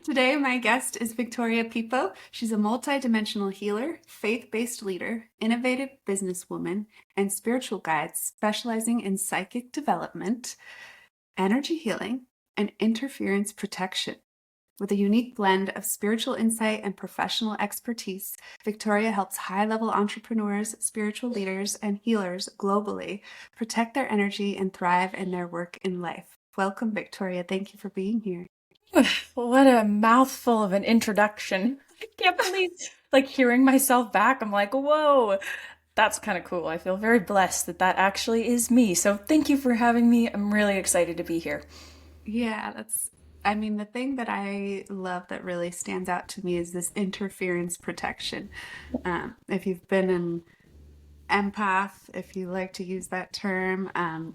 Today, my guest is Victoria Pippo. She's a multidimensional healer, faith-based leader, innovative businesswoman, and spiritual guide specializing in psychic development, energy healing, and interference protection. With a unique blend of spiritual insight and professional expertise, Victoria helps high-level entrepreneurs, spiritual leaders, and healers globally protect their energy and thrive in their work in life. Welcome, Victoria. Thank you for being here. What a mouthful of an introduction. I can't believe, hearing myself back, I'm like, whoa, that's kind of cool. I feel very blessed that that actually is me. So thank you for having me. I'm really excited to be here. Yeah, I mean, the thing that I love that really stands out to me is this interference protection. If you've been an empath, if you like to use that term,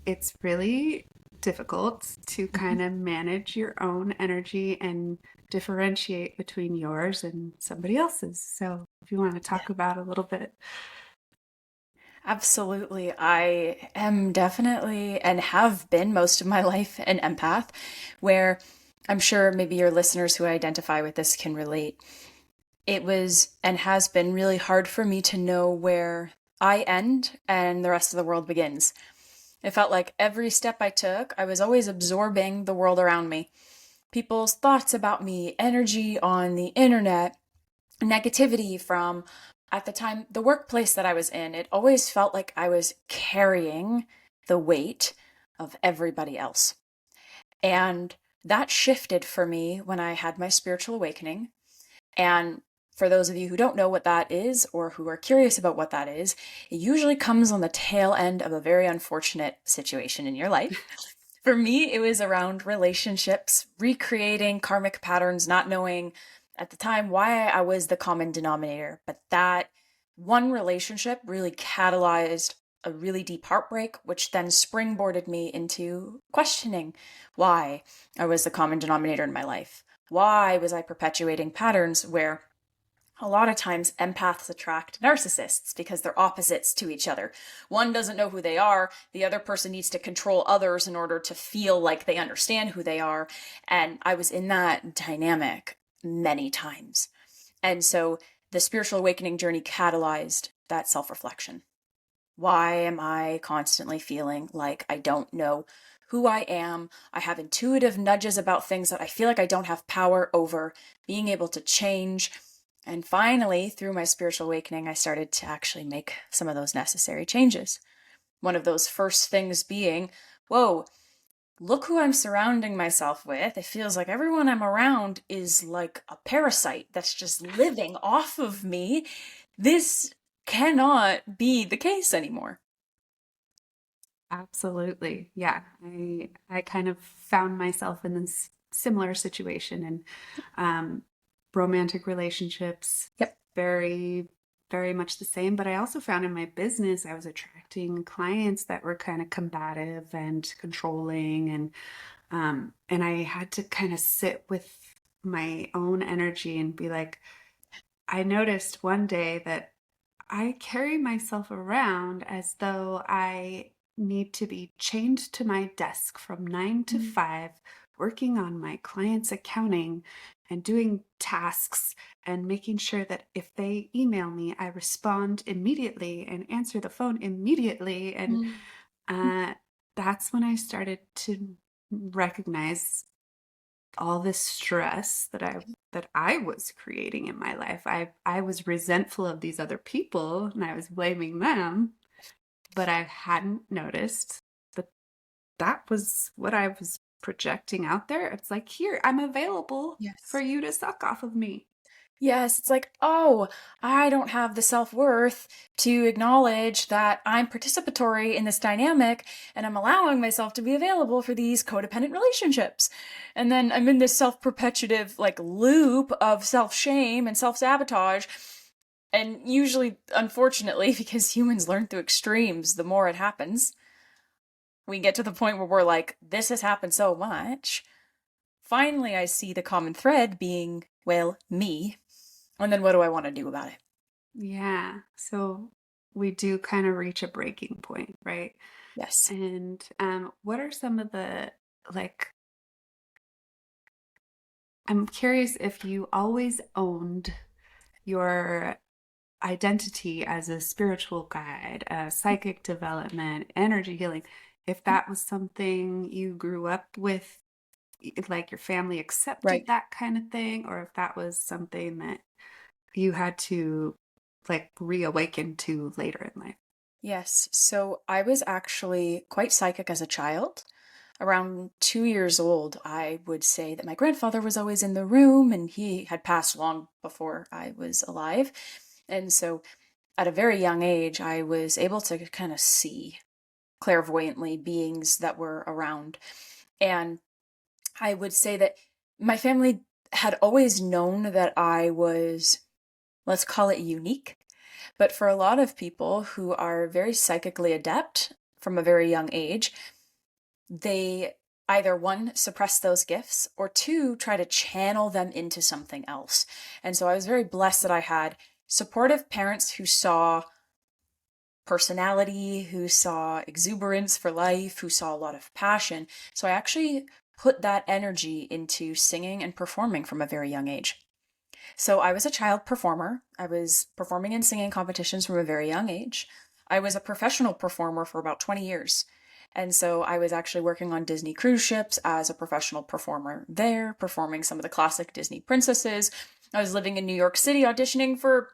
it's really difficult to kind of manage your own energy and differentiate between yours and somebody else's. So, if you want to talk about a little bit. Absolutely. I am definitely and have been most of my life an empath, where I'm sure maybe your listeners who identify with this can relate. It was and has been really hard for me to know where I end and the rest of the world begins. It felt like every step I took, I was always absorbing the world around me. People's thoughts about me, energy on the internet, negativity from, at the time, the workplace that I was in. It always felt like I was carrying the weight of everybody else. And that shifted for me when I had my spiritual awakening. And for those of you who don't know what that is or who are curious about what that is, it usually comes on the tail end of a very unfortunate situation in your life. For me, it was around relationships, recreating karmic patterns, not knowing at the time why I was the common denominator. But that one relationship really catalyzed a really deep heartbreak, which then springboarded me into questioning why I was the common denominator in my life. Why was I perpetuating patterns where a lot of times empaths attract narcissists because they're opposites to each other. One doesn't know who they are, the other person needs to control others in order to feel like they understand who they are. And I was in that dynamic many times. And so the spiritual awakening journey catalyzed that self reflection. Why am I constantly feeling like I don't know who I am? I have intuitive nudges about things that I feel like I don't have power over, being able to change. And finally, through my spiritual awakening, I started to actually make some of those necessary changes. One of those first things being, whoa, look who I'm surrounding myself with. It feels like everyone I'm around is like a parasite that's just living off of me. This cannot be the case anymore. Absolutely. Yeah. I kind of found myself in this similar situation and romantic relationships, Yep. very, very much the same. But I also found in my business I was attracting clients that were kind of combative and controlling and I had to kind of sit with my own energy and be like, I noticed one day that I carry myself around as though I need to be chained to my desk from 9 to 5, working on my clients' accounting and doing tasks and making sure that if they email me, I respond immediately and answer the phone immediately. And Mm. uh, that's when I started to recognize all this stress that I was creating in my life. I was resentful of these other people and I was blaming them, but I hadn't noticed that that was what I was projecting out there. It's like, here, I'm available for Yes. you to suck off of me. Yes, it's like, oh, I don't have the self-worth to acknowledge that I'm participatory in this dynamic and I'm allowing myself to be available for these codependent relationships. And then I'm in this self-perpetuative like loop of self-shame and self-sabotage. And usually, unfortunately, because humans learn through extremes, the more it happens, we get to the point where we're like, this has happened so much. Finally, I see the common thread being, well, me. And then what do I want to do about it? Yeah. So we do kind of reach a breaking point, right? Yes. And what are some of the like I'm curious if you always owned your identity as a spiritual guide, a psychic development, energy healing, if that was something you grew up with, like your family accepted Right. that kind of thing, or if that was something that you had to like reawaken to later in life. Yes. So I was actually quite psychic as a child. Around 2 years old, I would say that my grandfather was always in the room and he had passed long before I was alive. And so at a very young age, I was able to kind of see clairvoyantly beings that were around. And I would say that my family had always known that I was, let's call it unique. But for a lot of people who are very psychically adept from a very young age, they either one, suppress those gifts, or two, try to channel them into something else. And so I was very blessed that I had supportive parents who saw personality, who saw exuberance for life, who saw a lot of passion. So I actually put that energy into singing and performing from a very young age. So I was a child performer. I was performing in singing competitions from a very young age. I was a professional performer for about 20 years. And so I was actually working on Disney cruise ships as a professional performer there, performing some of the classic Disney princesses. I was living in New York City auditioning for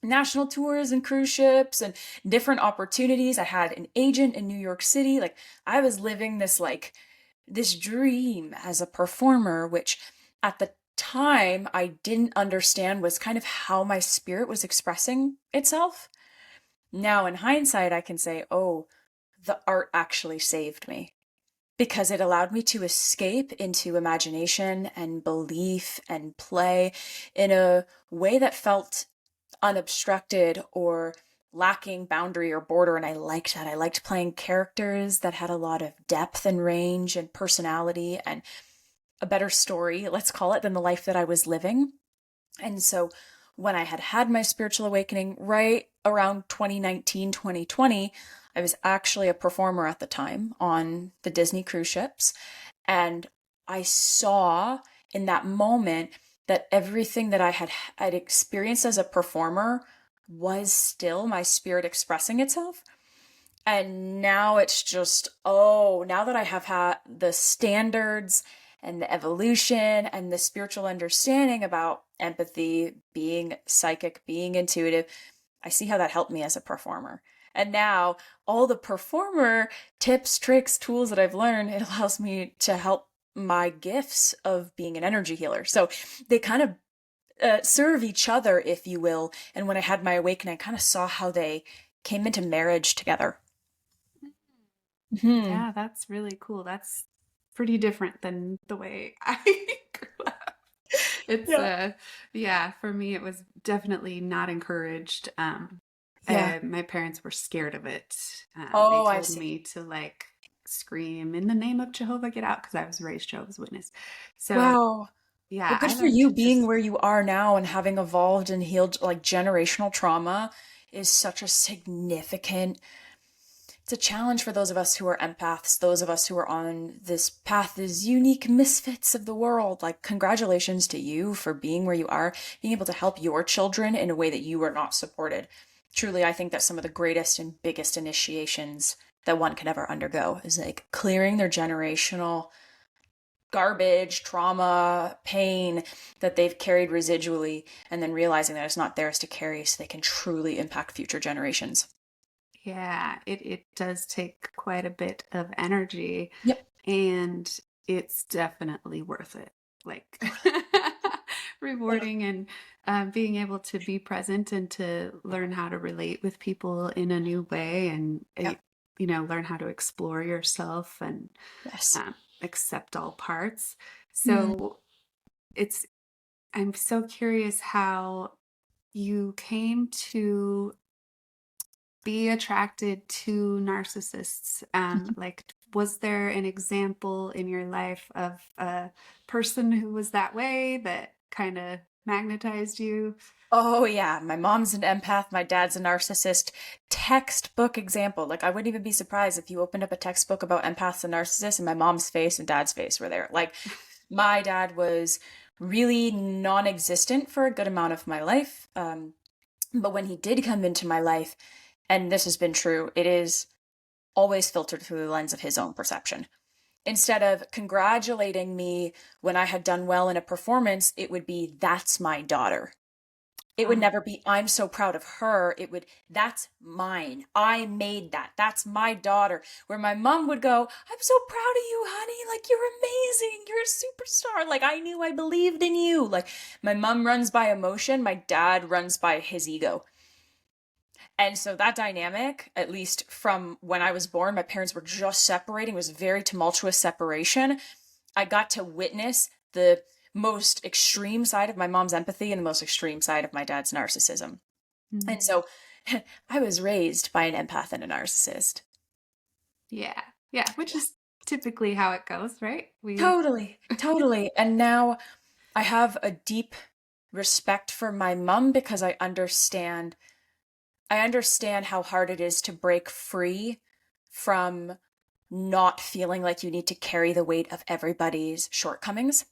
national tours and cruise ships and different opportunities. I had an agent in New York City. Like I was living this dream as a performer, which at the time I didn't understand was kind of how my spirit was expressing itself. Now in hindsight, I can say, oh, the art actually saved me because it allowed me to escape into imagination and belief and play in a way that felt unobstructed or lacking boundary or border. And I liked that. I liked playing characters that had a lot of depth and range and personality and a better story, let's call it, than the life that I was living. And so when I had had my spiritual awakening right around 2019, 2020, I was actually a performer at the time on the Disney cruise ships. And I saw in that moment that everything that I'd experienced as a performer was still my spirit expressing itself. And now it's just, oh, now that I have had the standards and the evolution and the spiritual understanding about empathy, being psychic, being intuitive, I see how that helped me as a performer. And now all the performer tips, tricks, tools that I've learned, it allows me to help my gifts of being an energy healer. So they kind of serve each other, if you will. And when I had my awakening, I kind of saw how they came into marriage together. Hmm. Yeah, that's really cool. That's pretty different than the way I grew up. It's Yeah. yeah, for me it was definitely not encouraged. Yeah. My parents were scared of it. They Oh, I told see. me to like scream in the name of Jehovah, get out, because I was raised Jehovah's Witness. So Wow. Well, yeah, good I for learned you to being just where you are now and having evolved and healed like generational trauma is such a significant, it's a challenge for those of us who are empaths, those of us who are on this path as unique misfits of the world. Like, congratulations to you for being where you are, being able to help your children in a way that you were not supported. Truly, I think that some of the greatest and biggest initiations that one can ever undergo is like clearing their generational garbage, trauma, pain that they've carried residually, and then realizing that it's not theirs to carry so they can truly impact future generations. yeah, it does take quite a bit of energy, Yep. and it's definitely worth it. Like rewarding and being able to be present and to learn how to relate with people in a new way, and Yep. learn how to explore yourself and Yes. um, accept all parts. Mm. So it's I'm so curious how you came to be attracted to narcissists. Like, was there an example in your life of a person who was that way that kind of magnetized you? Oh, yeah. My mom's an empath. My dad's a narcissist. Textbook example. Like, I wouldn't even be surprised if you opened up a textbook about empaths and narcissists and my mom's face and dad's face were there. Like, my dad was really non-existent for a good amount of my life. But when he did come into my life, and this has been true, it is always filtered through the lens of his own perception. Instead of congratulating me when I had done well in a performance, it would be, that's my daughter. It would Oh, never be, I'm so proud of her. It would, that's mine. I made that. That's my daughter. Where my mom would go, I'm so proud of you, honey. Like, you're amazing. You're a superstar. Like, I knew I believed in you. Like, my mom runs by emotion. My dad runs by his ego. And so that dynamic, at least from when I was born, my parents were just separating. It was a very tumultuous separation. I got to witness the most extreme side of my mom's empathy and the most extreme side of my dad's narcissism. And mm. so I was raised by an empath and a narcissist. Yeah. Yeah, which is typically how it goes, right? We Totally, totally. And now I have a deep respect for my mom because I understand how hard it is to break free from not feeling like you need to carry the weight of everybody's shortcomings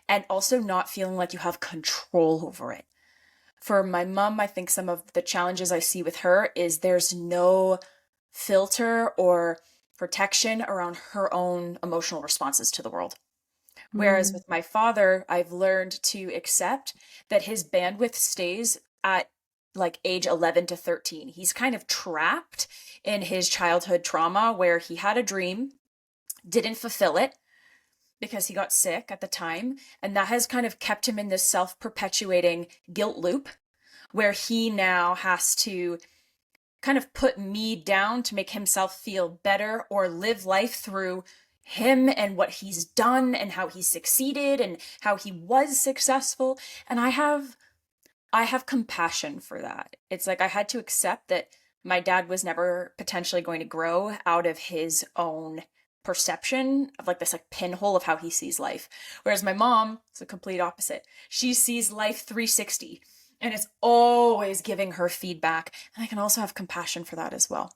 and also not feeling like you have control over it. For my mom, I think some of the challenges I see with her is there's no filter or protection around her own emotional responses to the world. Whereas mm, with my father, I've learned to accept that his bandwidth stays at like age 11 to 13. He's kind of trapped in his childhood trauma where he had a dream, didn't fulfill it because he got sick at the time. And that has kind of kept him in this self perpetuating guilt loop where he now has to kind of put me down to make himself feel better or live life through him and what he's done and how he succeeded and how he was successful. And I have compassion for that. It's like I had to accept that my dad was never potentially going to grow out of his own perception of like this like pinhole of how he sees life. Whereas my mom is the complete opposite. She sees life 360 and it's always giving her feedback. And I can also have compassion for that as well.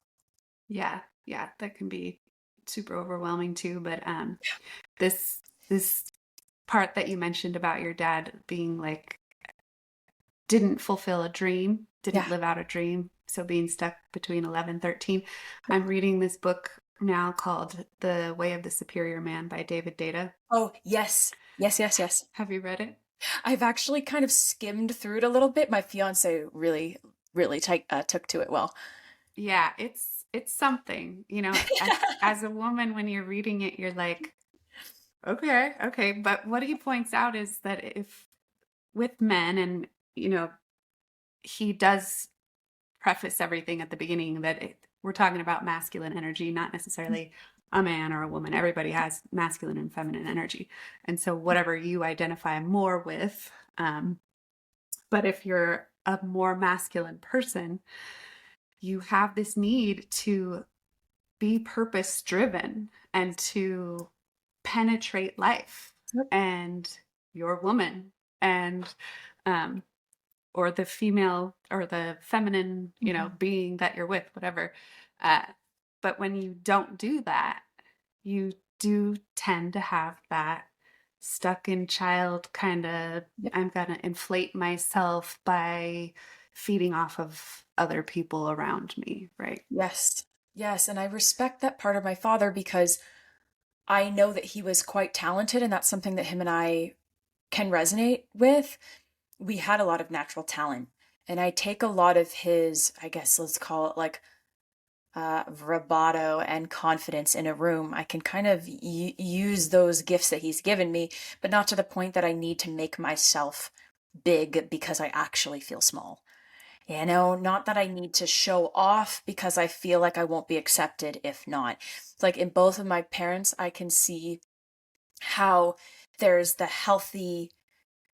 yeah, yeah, that can be super overwhelming too, but this part that you mentioned about your dad being like didn't fulfill a dream, didn't Yeah. live out a dream, so being stuck between 11, 13. I'm reading this book now called The Way of the Superior Man by David Data. Oh, yes. Yes, yes, yes. Have you read it? I've actually kind of skimmed through it a little bit. My fiance really, really took to it well. Yeah, it's something, as a woman when you're reading it, you're like, okay, okay. But what he points out is that if with men and he does preface everything at the beginning that we're talking about masculine energy, not necessarily a man or a woman. Everybody has masculine and feminine energy. And so whatever you identify more with, but if you're a more masculine person, you have this need to be purpose driven and to penetrate life Yep. and your woman and um or the female or the feminine, Mhm. being that you're with, whatever. Uh, but when you don't do that, you do tend to have that stuck in child kind of, Yep. I'm going to inflate myself by feeding off of other people around me, right? Yes. Yes. And I respect that part of my father because I know that he was quite talented, and that's something that him and I can resonate with. We had a lot of natural talent. And I take a lot of his, I guess let's call it like bravado and confidence in a room. I can kind of use those gifts that he's given me, but not to the point that I need to make myself big because I actually feel small. Not that I need to show off because I feel like I won't be accepted if not. It's like in both of my parents, I can see how there's the healthy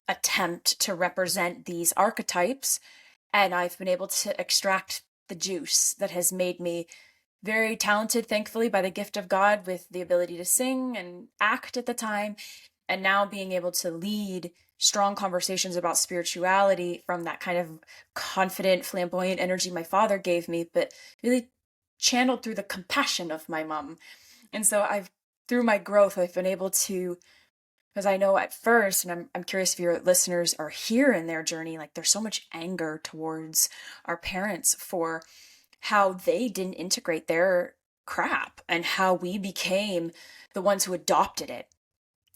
attempt to represent these archetypes, and I've been able to extract the juice that has made me very talented, thankfully, by the gift of God with the ability to sing and act at the time. And now being able to lead strong conversations about spirituality from that kind of confident, flamboyant energy my father gave me, but really channeled through the compassion of my mom. And so through my growth, I've been able to Because I know at first, and I'm curious if your listeners are here in their journey, like there's so much anger towards our parents for how they didn't integrate their crap and how we became the ones who adopted it.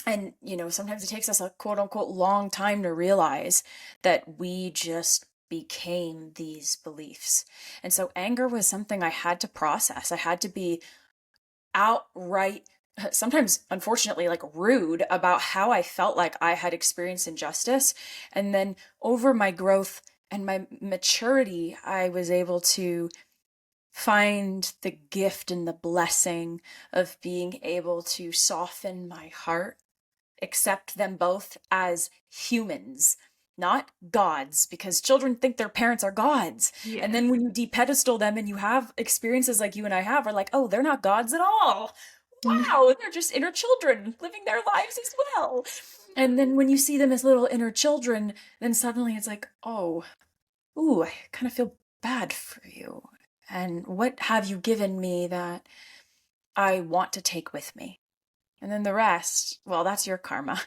And, sometimes it takes us a quote unquote long time to realize that we just became these beliefs. And so anger was something I had to process. I had to be outright, sometimes unfortunately, like rude about how I felt like I had experienced injustice. And then over my growth and my maturity, I was able to find the gift and the blessing of being able to soften my heart, accept them both as humans, not gods, because children think their parents are gods. And then Yes. when you depedestal them and you have experiences like you and I have, are like, oh, they're not gods at all. Wow, they're just inner children living their lives as well. And then when you see them as little inner children, then suddenly it's like, oh, ooh, I kind of feel bad for you. And what have you given me that I want to take with me? And then the rest, well, that's your karma.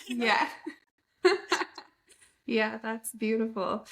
Yeah. Yeah, that's beautiful.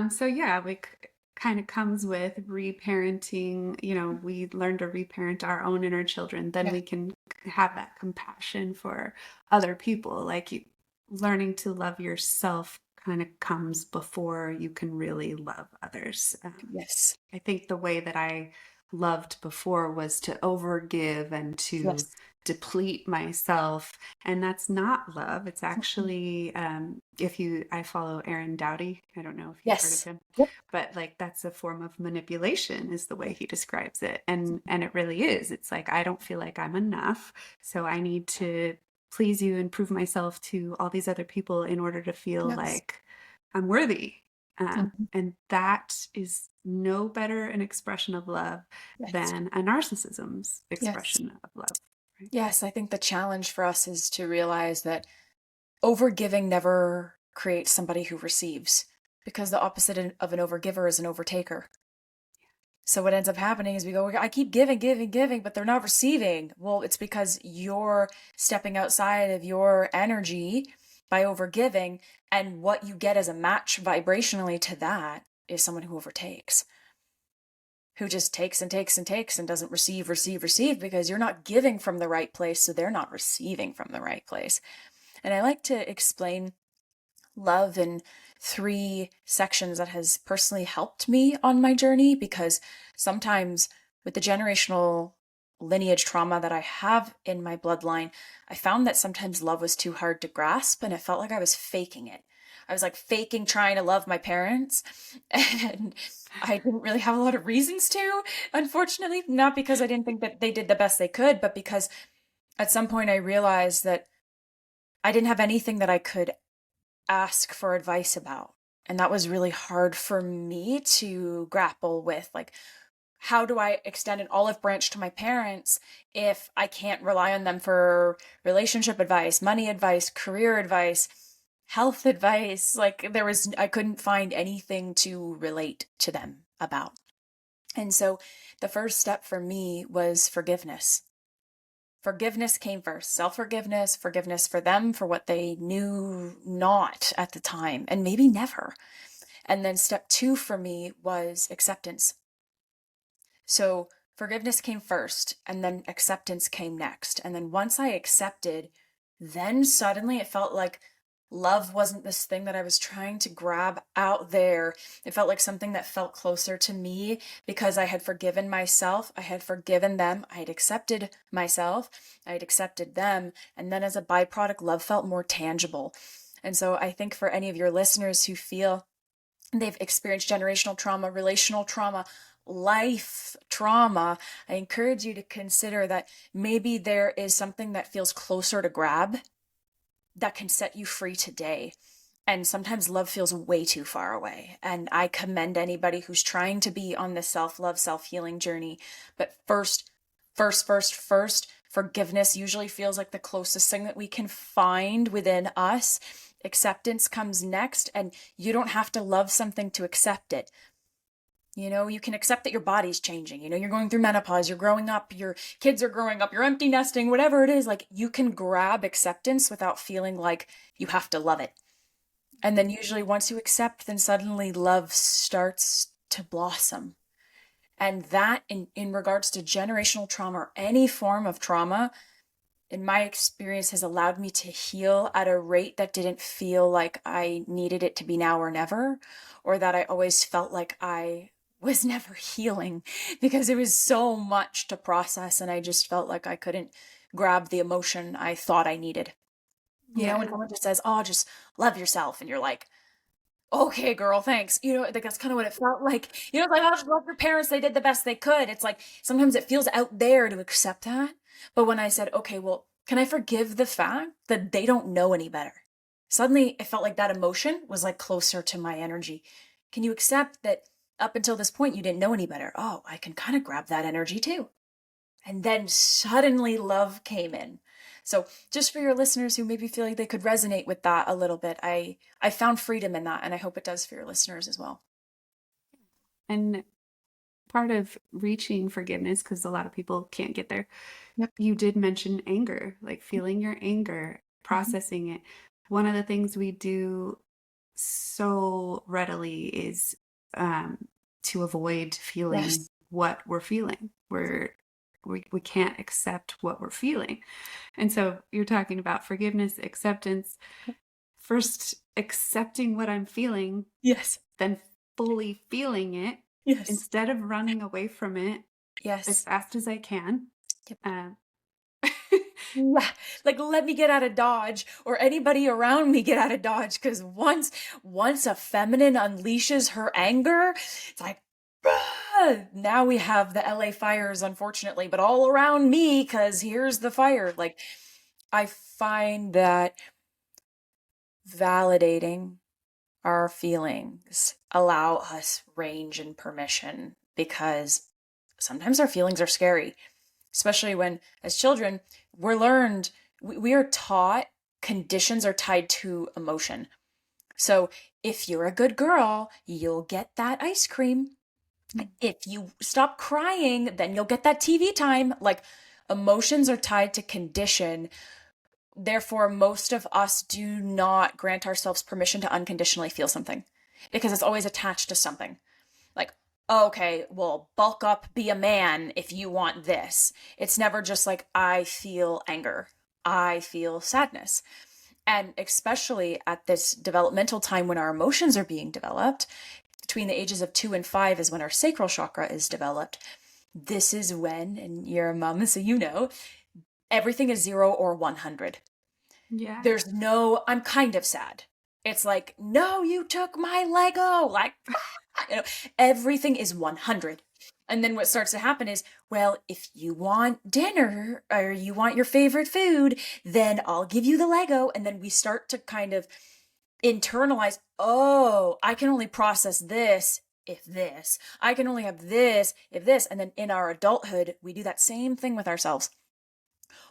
So yeah, like kind of comes with reparenting. We learn to reparent our own inner children, then Yeah. we can have that compassion for other people. Like learning to love yourself kind of comes before you can really love others. Yes. I think the way that I loved before was to overgive and to Yes. deplete myself. And that's not love. It's actually, I follow Aaron Doughty. I don't know if you've heard of Yes. him, Yep. but like that's a form of manipulation, is the way he describes it. And it really is. It's like, I don't feel like I'm enough. So I need to please you and prove myself to all these other people in order to feel Yes. like I'm worthy. Mhm. And that is no better an expression of love Yes. than a narcissism's Yes. expression of love. Right? Yes. I think the challenge for us is to realize that overgiving never creates somebody who receives, because the opposite of an overgiver is an overtaker. So what ends up happening is we go, I keep giving, giving, giving, but they're not receiving. Well, it's because you're stepping outside of your energy by overgiving, and what you get as a match vibrationally to that is someone who overtakes, who just takes and takes and takes and doesn't receive, receive, receive, because you're not giving from the right place, so they're not receiving from the right place. And I like to explain love in three sections that has personally helped me on my journey, because sometimes with the generational lineage trauma that I have in my bloodline, I found that sometimes love was too hard to grasp and it felt like I was faking it. I was like faking trying to love my parents, and I didn't really have a lot of reasons to, unfortunately, not because I didn't think that they did the best they could, but because at some point I realized that I didn't have anything that I could ask for advice about. And that was really hard for me to grapple with. Like, how do I extend an olive branch to my parents if I can't rely on them for relationship advice, money advice, career advice, health advice? Like, I couldn't find anything to relate to them about. And so the first step for me was forgiveness. Forgiveness came first. Self forgiveness, forgiveness for them for what they knew not at the time, and maybe never. And then step two for me was acceptance. So forgiveness came first, and then acceptance came next. And then once I accepted, then suddenly it felt like love wasn't this thing that I was trying to grab out there. It felt like something that felt closer to me because I had forgiven myself, I had forgiven them, I had accepted myself, I had accepted them. And then as a byproduct, love felt more tangible. And so I think for any of your listeners who feel they've experienced generational trauma, relational trauma, life trauma, I encourage you to consider that maybe there is something that feels closer to grab that can set you free today. And sometimes love feels way too far away. And I commend anybody who's trying to be on this self love, self healing journey. But first, forgiveness usually feels like the closest thing that we can find within us. Acceptance comes next, and you don't have to love something to accept it. You can accept that your body's changing. You're going through menopause, you're growing up, your kids are growing up, you're empty nesting, whatever it is. Like, you can grab acceptance without feeling like you have to love it. And then usually once you accept, then suddenly love starts to blossom. And that in regards to generational trauma or any form of trauma, in my experience, has allowed me to heal at a rate that didn't feel like I needed it to be now or never, or that I always felt like I was never healing because it was so much to process and I just felt like I couldn't grab the emotion I thought I needed. When Yeah. someone just says, "Oh, just love yourself," and you're like, "Okay, girl, thanks." Like, that's kind of what it felt like. Like, "Oh, just love your parents. They did the best they could." It's like sometimes it feels out there to accept that. But when I said, "Okay, well, can I forgive the fact that they don't know any better?" Suddenly it felt like that emotion was like closer to my energy. Can you accept that up until this point you didn't know any better? Oh, I can kind of grab that energy too. And then suddenly love came in. So, just for your listeners who maybe feel like they could resonate with that a little bit, I found freedom in that, and I hope it does for your listeners as well. And part of reaching forgiveness, because a lot of people can't get there, Yep. you did mention anger, like feeling your anger, Mhm. processing it. One of the things we do so readily is to avoid feeling Yes. what we're feeling. We can't accept what we're feeling. And so you're talking about forgiveness, acceptance, first accepting what I'm feeling, Yes. then fully feeling it Yes. instead of running away from it as Yes. fast as I can. Yep. Uh, Yeah. Like, let me get out of Dodge, or anybody around me get out of Dodge, because once a feminine unleashes her anger, it's like, now we have the LA fires, unfortunately, but all around me, because here's the fire. Like, I find that validating our feelings allow us range and permission, because sometimes our feelings are scary, especially when, as children, we are taught conditions are tied to emotion. So if you're a good girl, you'll get that ice cream. If you stop crying, then you'll get that TV time. Like, emotions are tied to condition. Therefore, most of us do not grant ourselves permission to unconditionally feel something because it's always attached to something. Like, okay, well, bulk up, be a man if you want this. It's never just like, I feel anger, I feel sadness. And especially at this developmental time when our emotions are being developed, between the ages of 2 and 5 is when our sacral chakra is developed. This is when, and you're a mom, so everything is 0 or 100. yeah. There's no, I'm kind of sad. It's like, no, you took my Lego. Like, you know, everything is 100. And then what starts to happen is, well, if you want dinner or you want your favorite food, then I'll give you the Lego. And then we start to kind of internalize, oh, I can only process this if this. I can only have this if this. And then in our adulthood, we do that same thing with ourselves.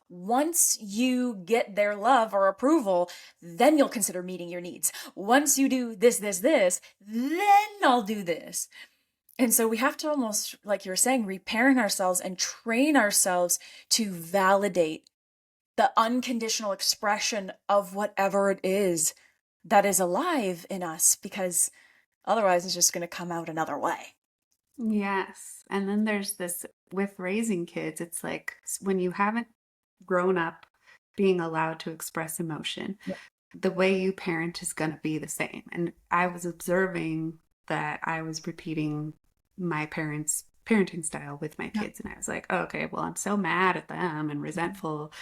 Once you get their love or approval, then you'll consider meeting your needs. Once you do this, this, this, then I'll do this. And so we have to almost, like you were saying, reparent ourselves and train ourselves to validate the unconditional expression of whatever it is that is alive in us, because otherwise it's just going to come out another way. Yes. And then there's this with raising kids, it's like when you haven't grown up being allowed to express emotion, Yeah. the way you parent is going to be the same. And I was observing that I was repeating my parents' parenting style with my Yeah. kids. And I was like, oh, okay, well, I'm so mad at them and resentful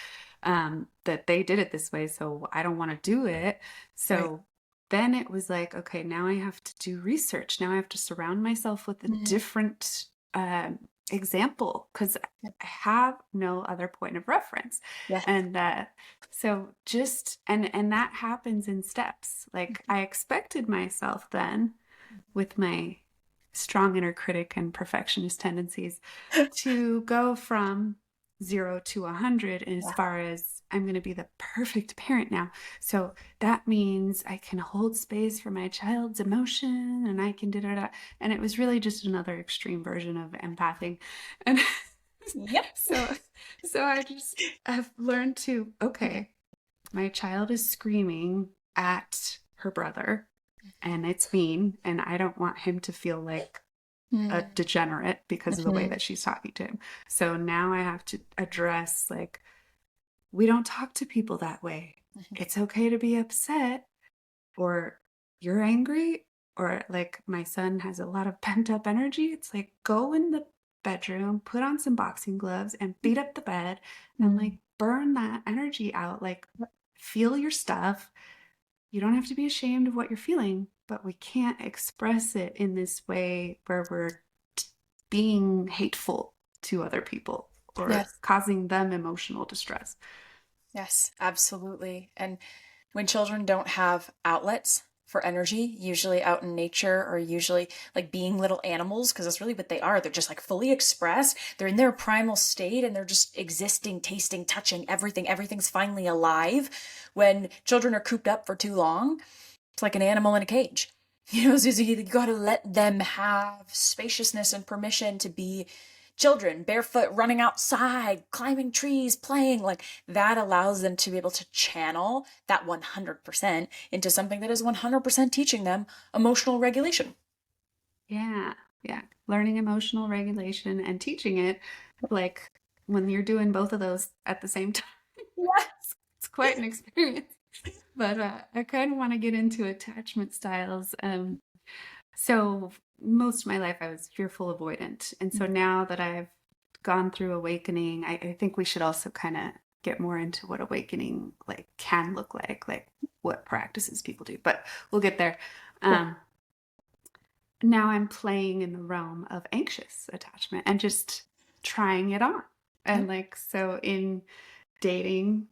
that they did it this way. So I don't want to do it. Right. So then it was like, okay, now I have to do research. Now I have to surround myself with a Mhm. different example because Yeah. I have no other point of reference. Yes. And so just and that happens in steps. Like I expected myself then with my strong inner critic and perfectionist tendencies to go from 0 to 100 as Yeah. far as I'm going to be the perfect parent now. So that means I can hold space for my child's emotion and I can da da da. And it was really just another extreme version of empathing. And Yep. so, so I've learned to, okay, my child is screaming at her brother and it's mean, and I don't want him to feel like a Mm-hmm. degenerate because of the way that she's talking to him. So now I have to address, like, we don't talk to people that way. It's okay to be upset, or you're angry, or like my son has a lot of pent up energy. It's like, go in the bedroom, put on some boxing gloves and beat up the bed and like burn that energy out. Like, feel your stuff. You don't have to be ashamed of what you're feeling, but we can't express it in this way where we're being hateful to other people or Yes. causing them emotional distress. Yes, absolutely. And when children don't have outlets for energy, usually out in nature or usually like being little animals, because that's really what they are. They're just like fully expressed. They're in their primal state and they're just existing, tasting, touching everything. Everything's finally alive. When children are cooped up for too long, it's like an animal in a cage. So you got to let them have spaciousness and permission to be children, barefoot, running outside, climbing trees, playing. Like that allows them to be able to channel that 100% into something that is 100% teaching them emotional regulation. Yeah. Yeah. Learning emotional regulation and teaching it, like when you're doing both of those at the same time, it's quite an experience. But I kind of want to get into attachment styles. So most of my life I was fearful avoidant. And so now that I've gone through awakening, I think we should also kind of get more into what awakening like can look like what practices people do. But we'll get there. Um, Now I'm playing in the realm of anxious attachment and just trying it on. And Yep. like so in dating,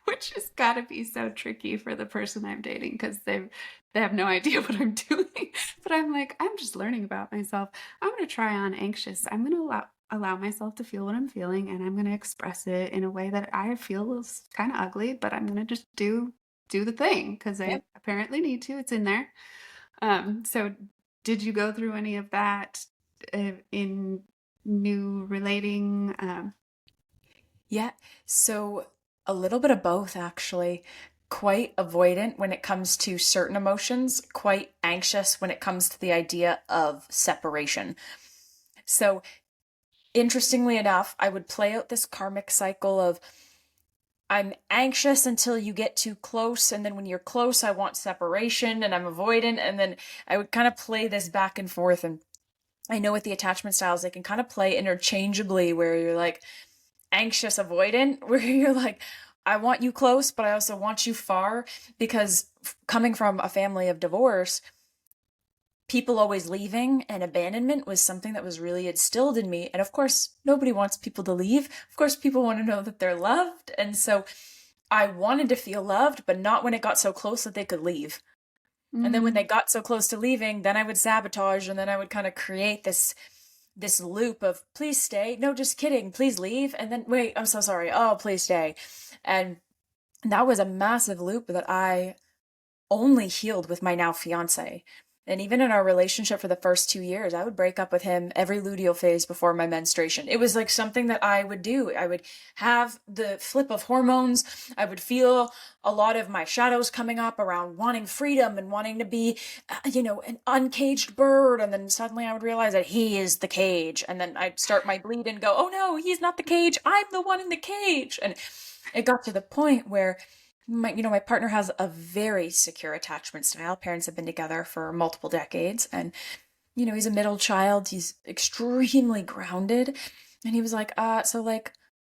which has got to be so tricky for the person I'm dating because they have no idea what I'm doing. But I'm like, I'm just learning about myself. I'm going to try on anxious. I'm going to allow myself to feel what I'm feeling, and I'm going to express it in a way that I feel is kind of ugly, but I'm going to just do the thing because I Yep. apparently need to. It's in there. So did you go through any of that in new relating? Yeah. So a little bit of both, actually. Quite avoidant when it comes to certain emotions, quite anxious when it comes to the idea of separation. So, interestingly enough, I would play out this karmic cycle of I'm anxious until you get too close, and then when you're close, I want separation and I'm avoidant. And then I would kind of play this back and forth. And I know with the attachment styles, they can kind of play interchangeably where you're like, anxious avoidant where you're like I want you close but I also want you far because coming from a family of divorce, people always leaving and abandonment was something that was really instilled in me. And of course nobody wants people to leave. Of course people want to know that they're loved, and so I wanted to feel loved but not when it got so close that they could leave. And then when Mm, they got so close to leaving, then I would sabotage and then I would kind of create this loop of please stay, no just kidding, please leave, and then wait, I'm so sorry, oh please stay. And that was a massive loop that I only healed with my now fiance. And even in our relationship for the first 2 years, I would break up with him every luteal phase before my menstruation. It was like something that I would do. I would have the flip of hormones. I would feel a lot of my shadows coming up around wanting freedom and wanting to be, an uncaged bird. And then suddenly I would realize that he is the cage. And then I'd start my bleed and go, oh no, he's not the cage. I'm the one in the cage. And it got to the point where my partner has a very secure attachment style. Parents have been together for multiple decades, and he's a middle child. He's extremely grounded, and he was like, so like,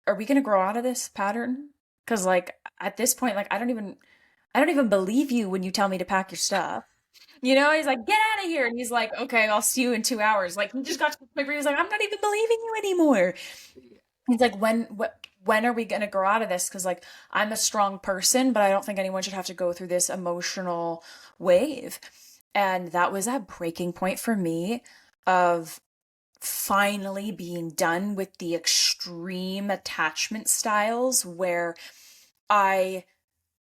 are we gonna grow out of this pattern? Because like at this point, like I don't even believe you when you tell me to pack your stuff. He's like, get out of here, and he's like, okay, I'll see you in 2 hours. Like he just got to the point where he was like, I'm not even believing you anymore. He's like, when are we going to grow out of this? Because like I'm a strong person, but I don't think anyone should have to go through this emotional wave. And that was a breaking point for me of finally being done with the extreme attachment styles where I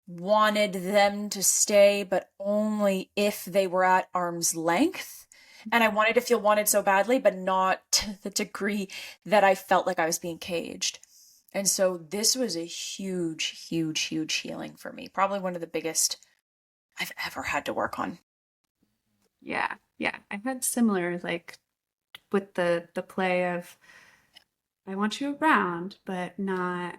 wanted them to stay, but only if they were at arm's length. And I wanted to feel wanted so badly, but not to the degree that I felt like I was being caged. And so this was a huge, huge, huge healing for me. Probably one of the biggest I've ever had to work on. Yeah. Yeah. I've had similar, like with the play of I want you around, but not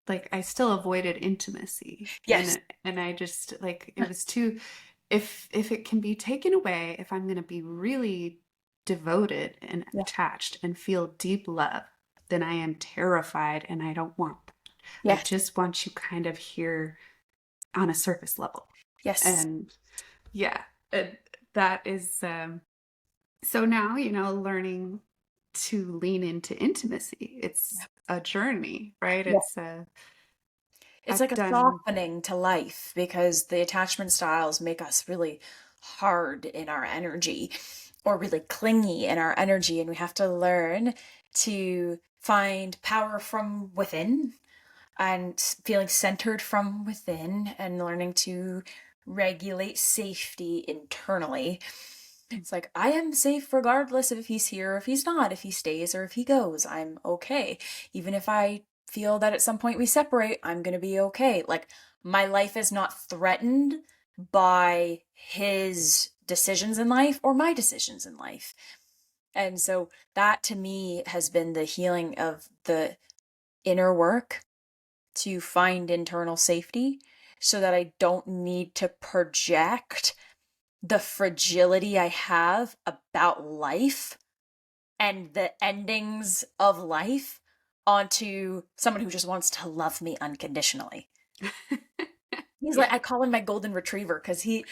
like I still avoided intimacy. Yes. And I just like it was too if it can be taken away, if I'm going to be really devoted and Yeah. attached and feel deep love, then I am terrified and I don't want that. I Yes. just want you kind of here on a surface level. Yes. And yeah, that is so now, learning to lean into intimacy. It's a journey, right? Yeah. It's I've like a done, softening to life because the attachment styles make us really hard in our energy or really clingy in our energy. And we have to learn to find power from within and feeling centered from within and learning to regulate safety internally. It's like, I am safe regardless of if he's here or if he's not, if he stays or if he goes. I'm okay. Even if I feel that at some point we separate, I'm going to be okay. Like, my life is not threatened by his decisions in life or my decisions in life. And so that to me has been the healing of the inner work to find internal safety so that I don't need to project the fragility I have about life and the endings of life onto someone who just wants to love me unconditionally. He's like, yeah, I call him my golden retriever because we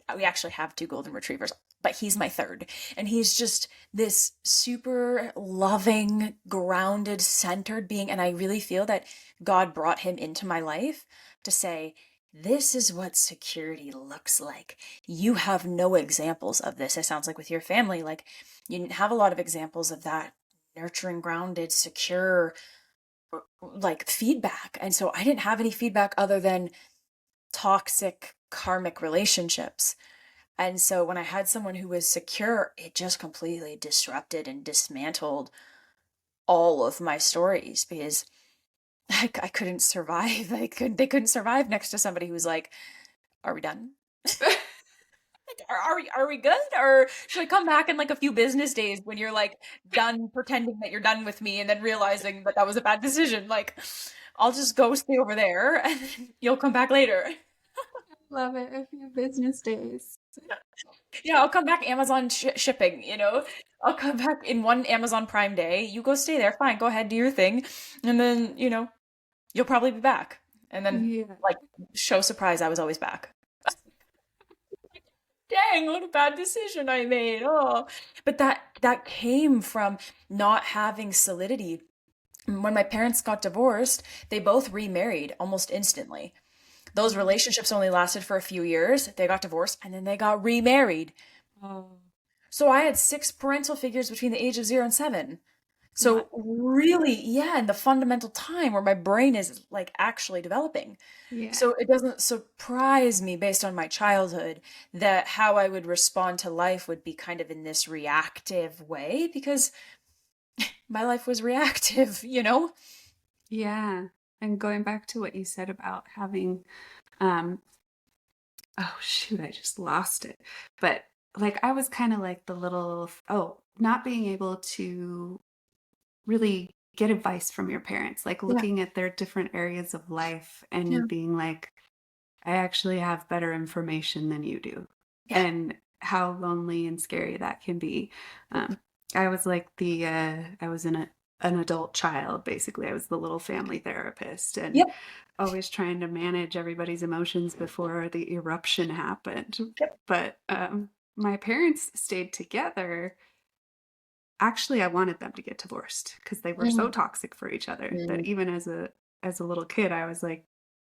actually have two golden retrievers, but he's my third. And he's just this super loving, grounded, centered being. And I really feel that God brought him into my life to say, this is what security looks like. You have no examples of this. It sounds like with your family, like you didn't have a lot of examples of that nurturing, grounded, secure, like feedback. And so I didn't have any feedback other than toxic karmic relationships. And so when I had someone who was secure, it just completely disrupted and dismantled all of my stories because I couldn't survive. They couldn't survive next to somebody who was like, are we done? Are we good? Or should I come back in like a few business days when you're like done pretending that you're done with me and then realizing that that was a bad decision? Like, I'll just go stay over there and you'll come back later. love it. A few business days. Yeah, I'll come back Amazon shipping, I'll come back in one Amazon Prime day. You go stay there. Fine, go ahead, do your thing. And then, you'll probably be back. And then, Yeah. like, show surprise, I was always back. Dang, what a bad decision I made. Oh. But that came from not having solidity. When my parents got divorced, they both remarried almost instantly. Those relationships only lasted for a few years. They got divorced and then they got remarried. Oh, So I had six parental figures between the age of 0 and 7. not, So really, yeah, in the fundamental time where my brain is like actually developing. yeah. So it doesn't surprise me based on my childhood that how I would respond to life would be kind of in this reactive way because my life was reactive. Yeah. And going back to what you said about having, um, oh shoot, I just lost it. But like I was kind of like the little, oh, not being able to really get advice from your parents, like Yeah. looking at their different areas of life Yeah. and being like, I actually have better information than you do. Yeah. And how lonely and scary that can be. Um, I was like I was an adult child, basically. I was the little family therapist and Yep. always trying to manage everybody's emotions before the eruption happened. Yep. But my parents stayed together. Actually, I wanted them to get divorced because they were so Mm, toxic for each other that mm. even as a little kid, I was like,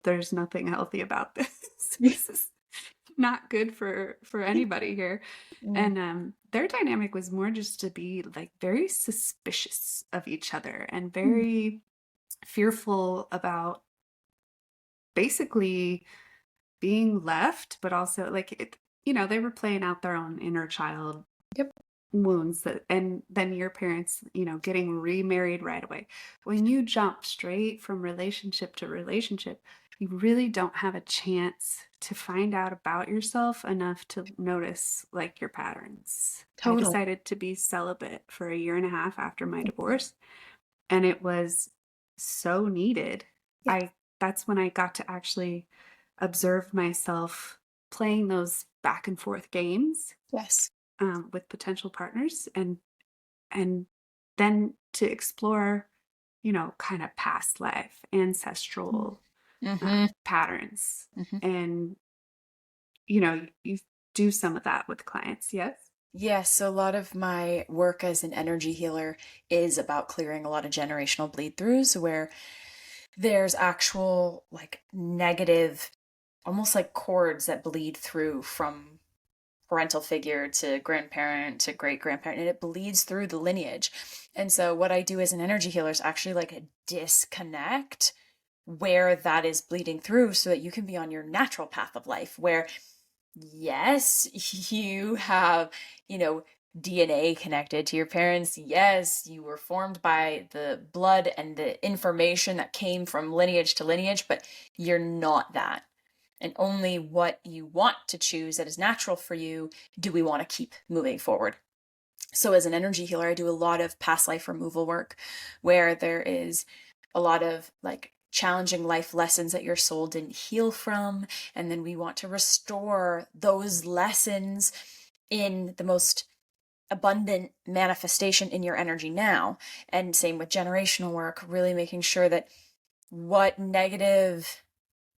there's nothing healthy about this. This is not good for anybody here. Mm, And their dynamic was more just to be like very suspicious of each other and mm. very fearful about basically being left, but also like it, they were playing out their own inner child Yep. wounds that, and then your parents, getting remarried right away. When you jump straight from relationship to relationship, you really don't have a chance to find out about yourself enough to notice like your patterns. I Totally. decided to be celibate for a year and a half after my divorce, and it was so needed. Yeah. I That's when I got to actually observe myself playing those back and forth games Yes. with potential partners, and then to explore, kind of past life, ancestral Mm-hmm. patterns, Mm-hmm. and you do some of that with clients. Yes. Yes, a lot of my work as an energy healer is about clearing a lot of generational bleed throughs where there's actual like negative, almost like cords that bleed through from parental figure to grandparent to great grandparent, and it bleeds through the lineage. And so, what I do as an energy healer is actually like a disconnect where that is bleeding through so that you can be on your natural path of life where yes, you have, you know, DNA connected to your parents. Yes, you were formed by the blood and the information that came from lineage to lineage, but you're not that. And only what you want to choose that is natural for you do we want to keep moving forward. So, as an energy healer, I do a lot of past life removal work where there is a lot of like challenging life lessons that your soul didn't heal from. And then we want to restore those lessons in the most abundant manifestation in your energy now. And same with generational work, really making sure that what negative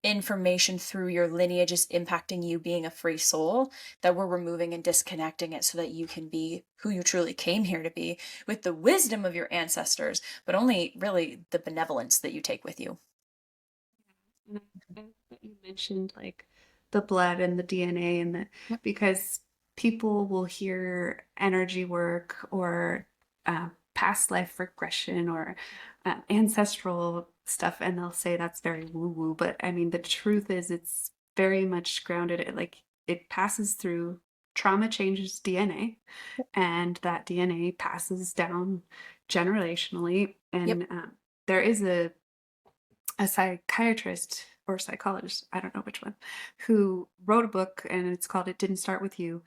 information through your lineage is impacting you being a free soul, that we're removing and disconnecting it so that you can be who you truly came here to be with the wisdom of your ancestors, but only really the benevolence that you take with you. And I like that you mentioned like the blood and the DNA, and the Yep. because people will hear energy work or past life regression or ancestral stuff, and they'll say that's very woo woo. But I mean, the truth is, it's very much grounded. Like it passes through trauma, changes DNA, and that DNA passes down generationally. Yep. And there is a psychiatrist or psychologist, I don't know which one, who wrote a book, and it's called It Didn't Start With You.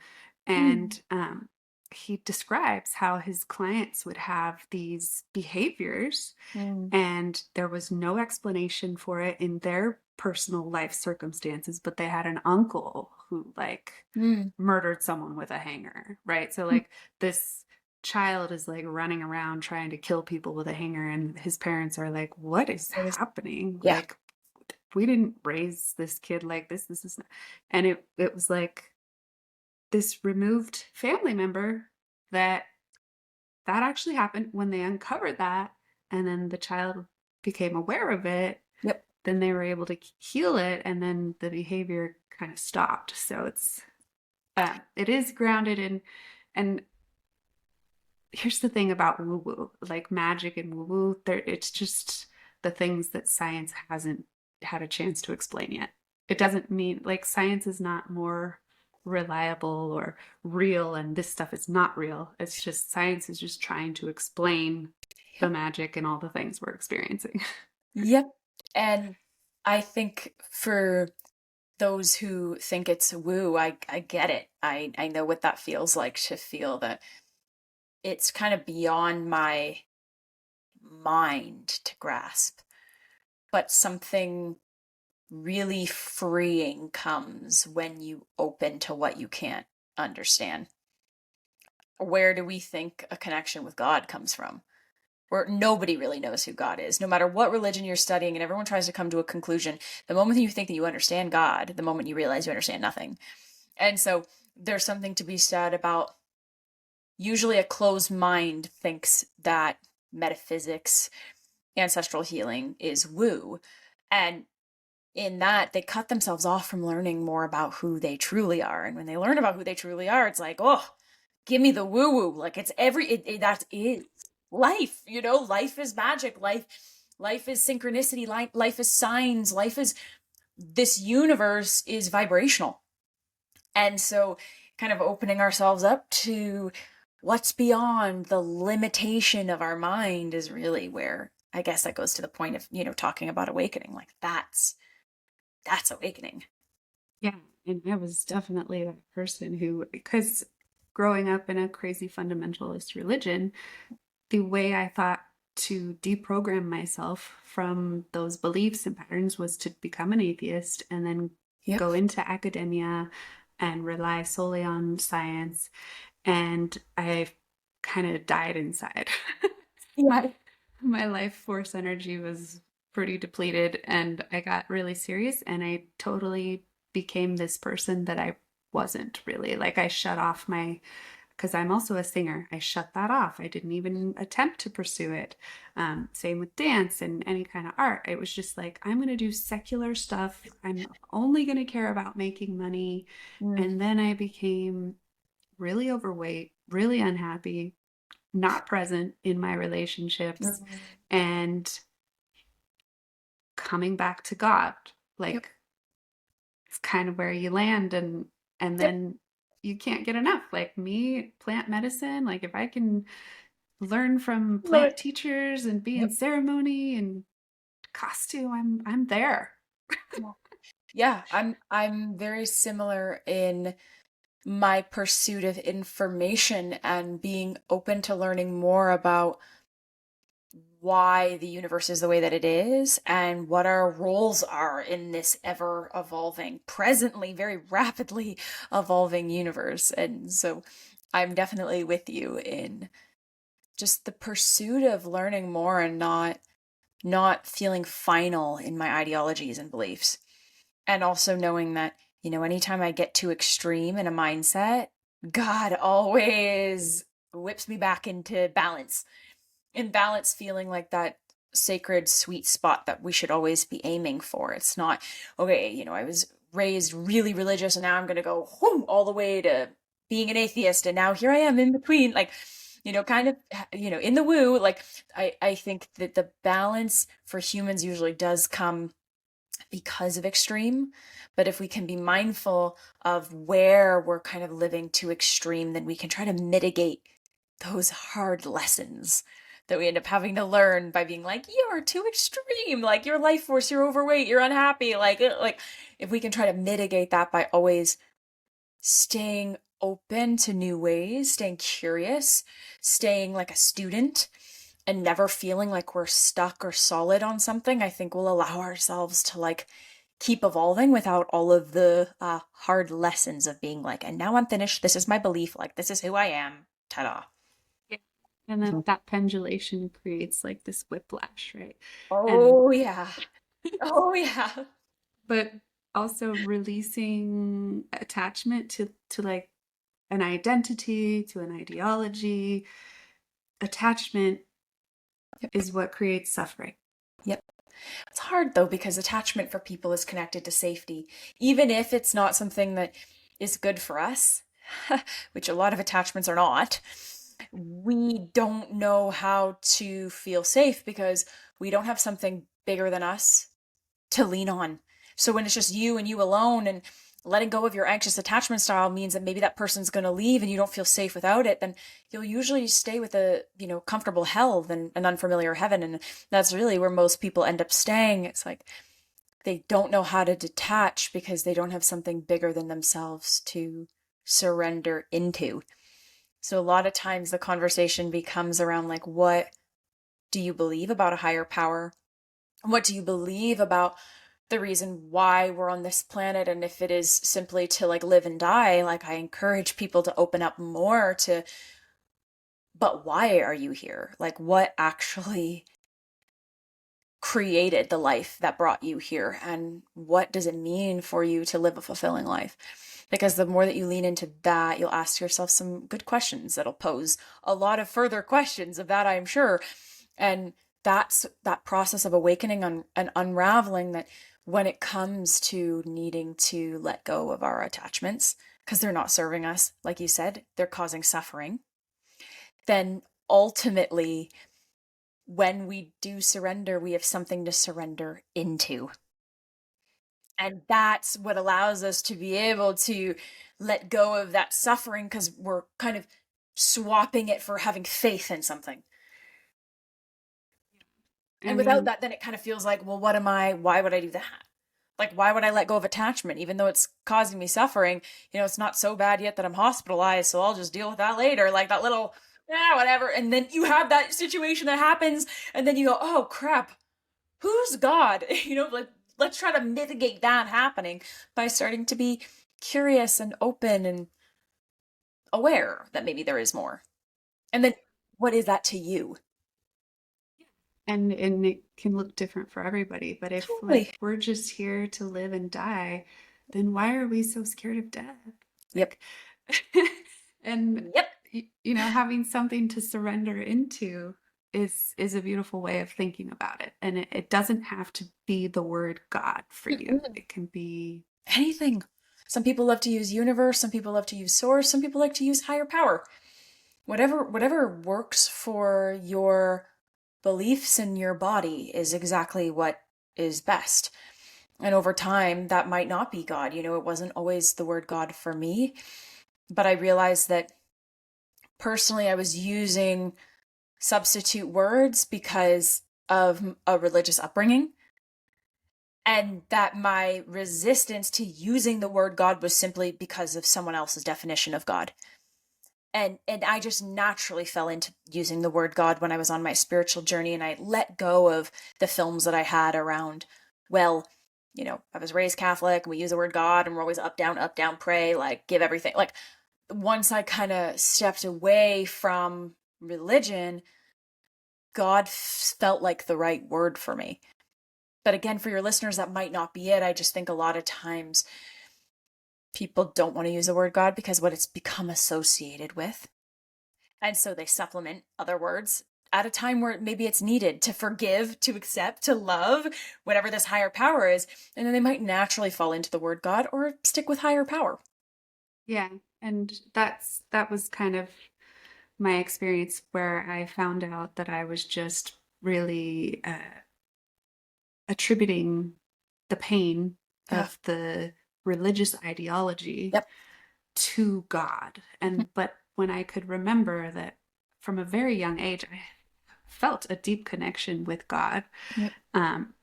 Mm. And he describes how his clients would have these behaviors, Mm. and there was no explanation for it in their personal life circumstances, but they had an uncle who like Mm. murdered someone with a hanger, right? So Mm. like this child is like running around trying to kill people with a hanger, and his parents are like, what is What is- happening? Yeah. Like, we didn't raise this kid like this is not. And it was like this removed family member that actually happened. When they uncovered that, and then the child became aware of it, Yep. then they were able to heal it, and then the behavior kind of stopped. So it is grounded in. And here's the thing about woo woo, like magic and woo woo, there it's just the things that science hasn't had a chance to explain yet. It doesn't mean like science is not more reliable or real, and this stuff is not real. It's just science is just trying to explain the Yep. magic and all the things we're experiencing. Yep. And I think for those who think it's woo, I get it. I know what that feels like to feel that it's kind of beyond my mind to grasp. But something really freeing comes when you open to what you can't understand. Where do we think a connection with God comes from? Where nobody really knows who God is. No matter what religion you're studying and everyone tries to come to a conclusion, the moment you think that you understand God, the moment you realize you understand nothing. And so there's something to be said about usually a closed mind thinks that metaphysics, ancestral healing is woo. And in that they cut themselves off from learning more about who they truly are. And when they learn about who they truly are, it's like, oh, give me the woo woo. Like it's that is life, life is magic. Life is synchronicity. Life is signs. Life is, this universe is vibrational. And so kind of opening ourselves up to what's beyond the limitation of our mind is really where, I guess, that goes to the point of, talking about awakening. Like that's awakening. Yeah, and I was definitely that person who, because growing up in a crazy fundamentalist religion, the way I thought to deprogram myself from those beliefs and patterns was to become an atheist and then Yep. go into academia and rely solely on science. And I kind of died inside. Yeah. My life force energy was pretty depleted, and I got really serious, and I totally became this person that I wasn't really. Like, I shut off my, because I'm also a singer, I shut that off. I didn't even attempt to pursue it. Same with dance and any kind of art. It was just like, I'm going to do secular stuff. I'm only going to care about making money. Mm. And then I became really overweight, really unhappy, not present in my relationships, Mm. and coming back to God. Yep. Like, it's kind of where you land, and Yep. then you can't get enough. Like me, plant medicine, like if I can learn from Love plant it. teachers and be in Yep. ceremony and costume, I'm there. Yeah. Yeah, I'm very similar in my pursuit of information and being open to learning more about why the universe is the way that it is and what our roles are in this ever evolving, presently very rapidly evolving universe. And so I'm definitely with you in just the pursuit of learning more and not feeling final in my ideologies and beliefs. And also knowing that, anytime I get too extreme in a mindset, God always whips me back into balance. In balance, feeling like that sacred sweet spot that we should always be aiming for. It's not, okay, I was raised really religious and now I'm going to go whoom, all the way to being an atheist. And now here I am in between. Like, kind of, in the woo, like, I think that the balance for humans usually does come because of extreme. But if we can be mindful of where we're kind of living too extreme, then we can try to mitigate those hard lessons that we end up having to learn by being like, you're too extreme, like your life force, you're overweight, you're unhappy. Like if we can try to mitigate that by always staying open to new ways, staying curious, staying like a student, and never feeling like we're stuck or solid on something, I think we'll allow ourselves to like keep evolving without all of the hard lessons of being like, and now I'm finished. This is my belief. Like, this is who I am. Ta da. Yeah. And then that pendulation creates like this whiplash, right? And Oh, yeah. Oh, yeah. but also releasing attachment to like an identity, to an ideology. Attachment Yep. is what creates suffering. Yep. It's hard though because attachment for people is connected to safety, even if it's not something that is good for us, which a lot of attachments are not. We don't know how to feel safe because we don't have something bigger than us to lean on. So when it's just you and you alone and letting go of your anxious attachment style means that maybe that person's going to leave and you don't feel safe without it, then you'll usually stay with a, comfortable hell than an unfamiliar heaven. And that's really where most people end up staying. It's like they don't know how to detach because they don't have something bigger than themselves to surrender into. So a lot of times the conversation becomes around like, what do you believe about a higher power? What do you believe about the reason why we're on this planet? And if it is simply to like live and die, like I encourage people to open up more to, but why are you here? Like what actually created the life that brought you here? And what does it mean for you to live a fulfilling life? Because the more that you lean into that, you'll ask yourself some good questions that'll pose a lot of further questions of that, I'm sure. And that's that process of awakening and unraveling that when it comes to needing to let go of our attachments, because they're not serving us, like you said, they're causing suffering, then ultimately, when we do surrender, we have something to surrender into. And that's what allows us to be able to let go of that suffering because we're kind of swapping it for having faith in something. I And without mean, that, then it kind of feels like, well, why would I do that? Like, why would I let go of attachment, even though it's causing me suffering? It's not so bad yet that I'm hospitalized, so I'll just deal with that later. Like that little, yeah, whatever. And then you have that situation that happens, and then you go, oh crap, who's God? Like, let's try to mitigate that happening by starting to be curious and open and aware that maybe there is more. And then what is that to you? and it can look different for everybody, but if like Totally. we're just here to live and die, then why are we so scared of death? Yep. Like, and Yep. having something to surrender into is a beautiful way of thinking about it. And it doesn't have to be the word God for you. Mm-mm. It can be, Anything. Some people love to use universe, some people love to use source, some people like to use higher power. Whatever works for your beliefs and your body is exactly what is best. And over time, that might not be God. It wasn't always the word God for me, but I realized that personally I was using substitute words because of a religious upbringing, and that my resistance to using the word God was simply because of someone else's definition of God. And I just naturally fell into using the word God when I was on my spiritual journey, and I let go of the films that I had around, well, I was raised Catholic and we use the word God and we're always up, down, pray, like give everything. Like once I kind of stepped away from religion, God felt like the right word for me. But again, for your listeners, that might not be it. I just think a lot of times people don't want to use the word God because what it's become associated with. And so they supplement other words at a time where maybe it's needed to forgive, to accept, to love, whatever this higher power is. And then they might naturally fall into the word God or stick with higher power. yeah. And that was kind of my experience where I found out that I was just really attributing the pain Yeah. of the religious ideology Yep. to God. And but when I could remember that from a very young age, I felt a deep connection with God. Yep. Um,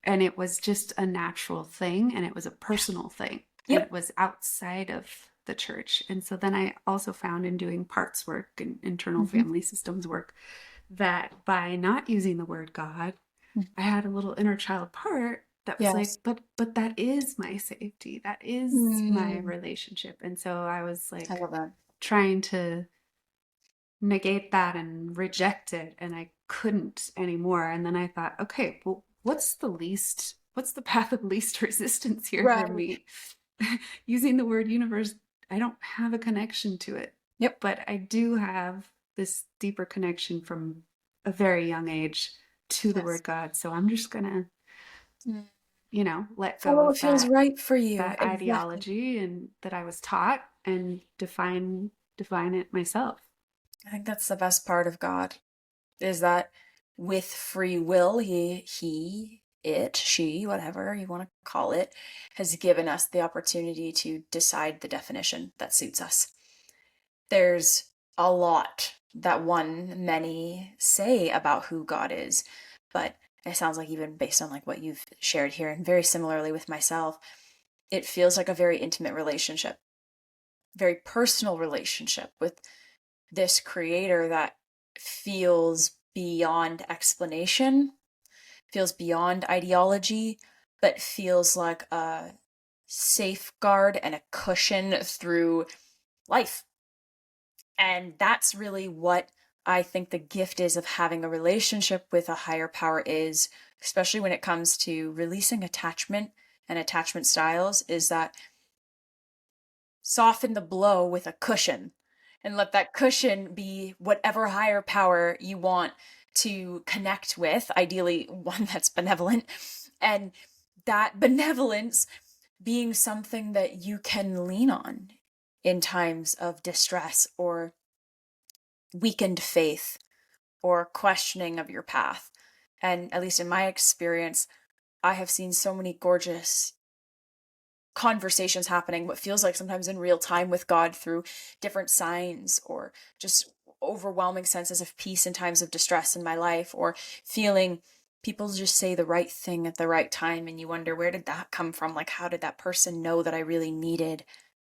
and it was just a natural thing and it was a Yeah. personal thing and it Yep. was outside of the church. And so then I also found in doing parts work and internal Mm-hmm. family systems work that by not using the word God, I had a little inner child part that was like, Yes. but that is my safety. That is my Mm, relationship. And so I was I like love that. trying to negate that and reject it, and I couldn't anymore. And then I thought, okay, well, what's the path of least resistance here for Right. me? Using the word universe, I don't have a connection to it, Yep. but I do have this deeper connection from a very young age to the Yes. word God. So I'm just gonna, Mm. let go Follow what of feels right for you. that Exactly. ideology and that I was taught and define it myself. I think that's the best part of God is that with free will, it, she, whatever you want to call it, has given us the opportunity to decide the definition that suits us. There's a lot that many say about who God is, but it sounds like even based on like what you've shared here and very similarly with myself, it feels like a very intimate relationship, very personal relationship with this creator that feels beyond explanation, feels beyond ideology, but feels like a safeguard and a cushion through life. And that's really what I think the gift is of having a relationship with a higher power is, especially when it comes to releasing attachment and attachment styles, is that soften the blow with a cushion and let that cushion be whatever higher power you want to connect with, ideally one that's benevolent, and that benevolence being something that you can lean on in times of distress or weakened faith or questioning of your path. And at least in my experience, I have seen so many gorgeous conversations happening, what feels like sometimes in real time with God through different signs or just overwhelming senses of peace in times of distress in my life, or feeling people just say the right thing at the right time. And you wonder, where did that come from? Like, how did that person know that I really needed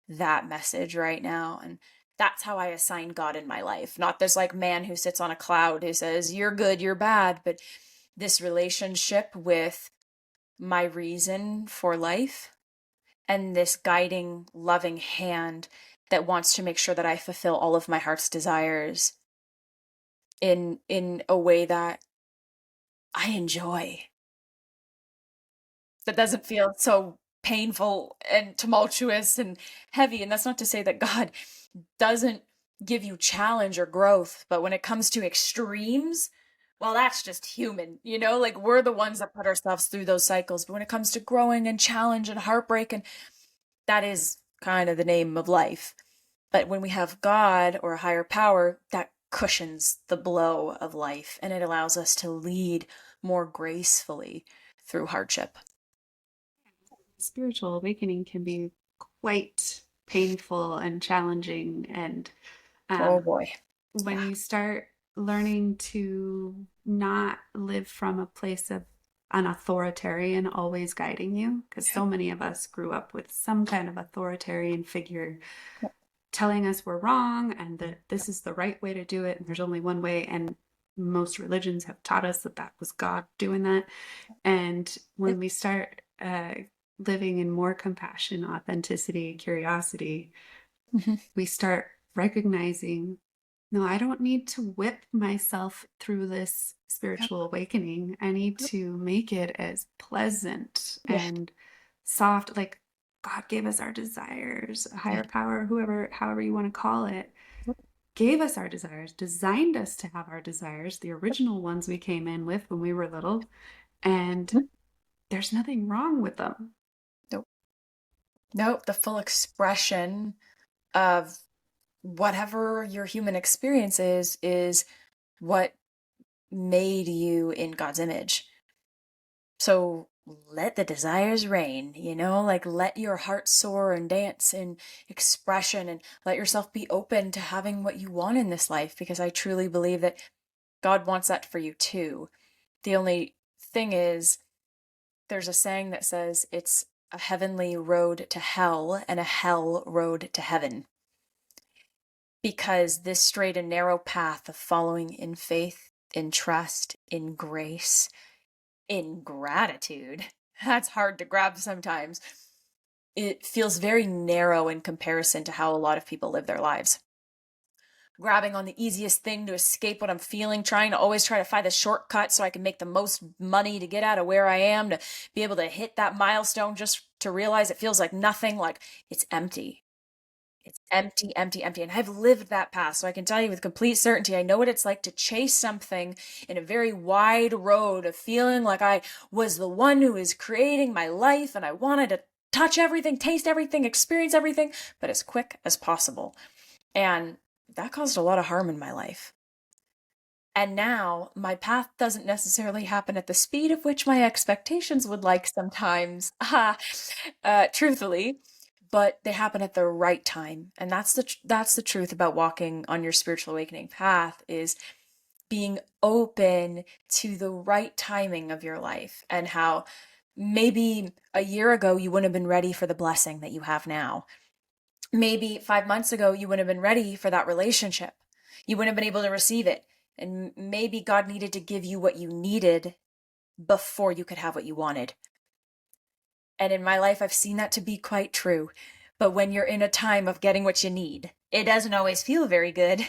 that message right now? And that's how I assign God in my life. Not this like man who sits on a cloud who says, you're good, you're bad, but this relationship with my reason for life and this guiding, loving hand that wants to make sure that I fulfill all of my heart's desires in a way that I enjoy. That doesn't feel so painful and tumultuous and heavy. And that's not to say that God doesn't give you challenge or growth, but when it comes to extremes, well, that's just human, you know? Like we're the ones that put ourselves through those cycles. But when it comes to growing and challenge and heartbreak, and that is kind of the name of life. But when we have God or a higher power, that cushions the blow of life and it allows us to lead more gracefully through hardship. Spiritual awakening can be quite painful and challenging. And Oh um, boy. when Yeah. you start learning to not live from a place of an authoritarian always guiding you, because so many of us grew up with some kind of authoritarian figure telling us we're wrong and that this is the right way to do it and there's only one way. And most religions have taught us that that was God doing that. And when Yep. we start living in more compassion, authenticity, curiosity, Hmm. we start recognizing, no, I don't need to whip myself through this Yep. spiritual awakening. I need Yep. to make it as pleasant Yeah. and soft. Like God gave us our desires, a Yeah. higher power, whoever, however you want to call it, Yep. gave us our desires, designed us to have our desires, the original ones we came in with when we were little. And Mhm. there's nothing wrong with them. Nope. Nope. The full expression of whatever your human experience is what made you in God's image. So let the desires reign, like let your heart soar and dance in expression and let yourself be open to having what you want in this life because I truly believe that God wants that for you too. The only thing is, there's a saying that says it's a heavenly road to hell and a hell road to heaven. Because this straight and narrow path of following in faith, in trust, in grace, in gratitude, that's hard to grab sometimes. It feels very narrow in comparison to how a lot of people live their lives. Grabbing on the easiest thing to escape what I'm feeling, trying to always try to find the shortcut so I can make the most money to get out of where I am, to be able to hit that milestone just to realize it feels like nothing, like it's empty. It's empty, empty, empty. And I've lived that path. So I can tell you with complete certainty, I know what it's like to chase something in a very wide road of feeling like I was the one who was creating my life and I wanted to touch everything, taste everything, experience everything, but as quick as possible. And that caused a lot of harm in my life. And now my path doesn't necessarily happen at the speed of which my expectations would like sometimes, truthfully, but they happen at the right time. And that's the truth about walking on your spiritual awakening path is being open to the right timing of your life and how maybe a year ago you wouldn't have been ready for the blessing that you have now. Maybe 5 months ago you wouldn't have been ready for that relationship. You wouldn't have been able to receive it. And maybe God needed to give you what you needed before you could have what you wanted. And in my life, I've seen that to be quite true. But when you're in a time of getting what you need, it doesn't always feel very good,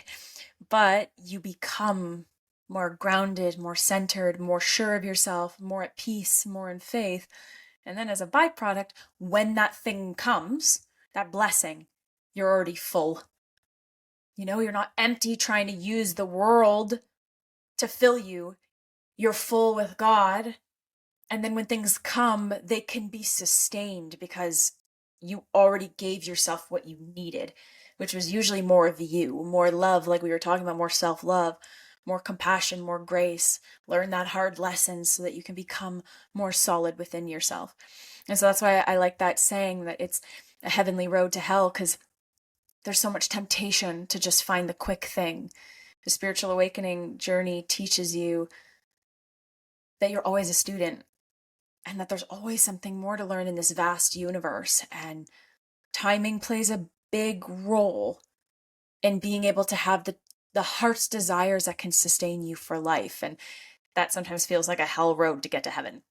but you become more grounded, more centered, more sure of yourself, more at peace, more in faith. And then as a byproduct, when that thing comes, that blessing, you're already full. You're not empty trying to use the world to fill you. You're full with God And then when things come, they can be sustained because you already gave yourself what you needed, which was usually more of you, more love, like we were talking about, more self love, more compassion, more grace. Learn that hard lesson so that you can become more solid within yourself. And so that's why I like that saying that it's a heavenly road to hell, because there's so much temptation to just find the quick thing. The spiritual awakening journey teaches you that you're always a student and that there's always something more to learn in this vast universe. And timing plays a big role in being able to have the heart's desires that can sustain you for life. And that sometimes feels like a hell road to get to heaven.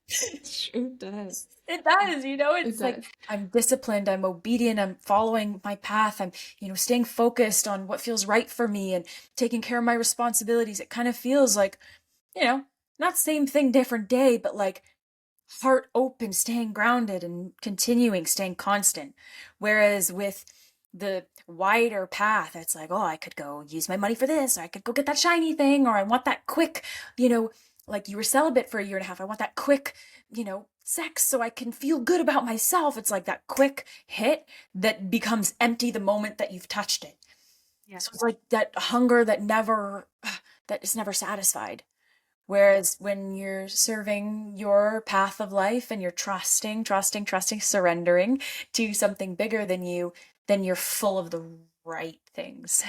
It sure does. It does, It it's like does. I'm disciplined, I'm obedient, I'm following my path, I'm, staying focused on what feels right for me and taking care of my responsibilities. It kind of feels like, you know, not same thing, different day, but like heart open, staying grounded and continuing, staying constant. Whereas with the wider path, it's like, oh, I could go use my money for this, or I could go get that shiny thing, or I want that quick, you know, like you were celibate for a year and a half. I want that quick, sex so I can feel good about myself. It's like that quick hit that becomes empty the moment that you've touched it. So it's Yes. like that hunger that is never satisfied. Whereas when you're serving your path of life and you're trusting, surrendering to something bigger than you, then you're full of the right things.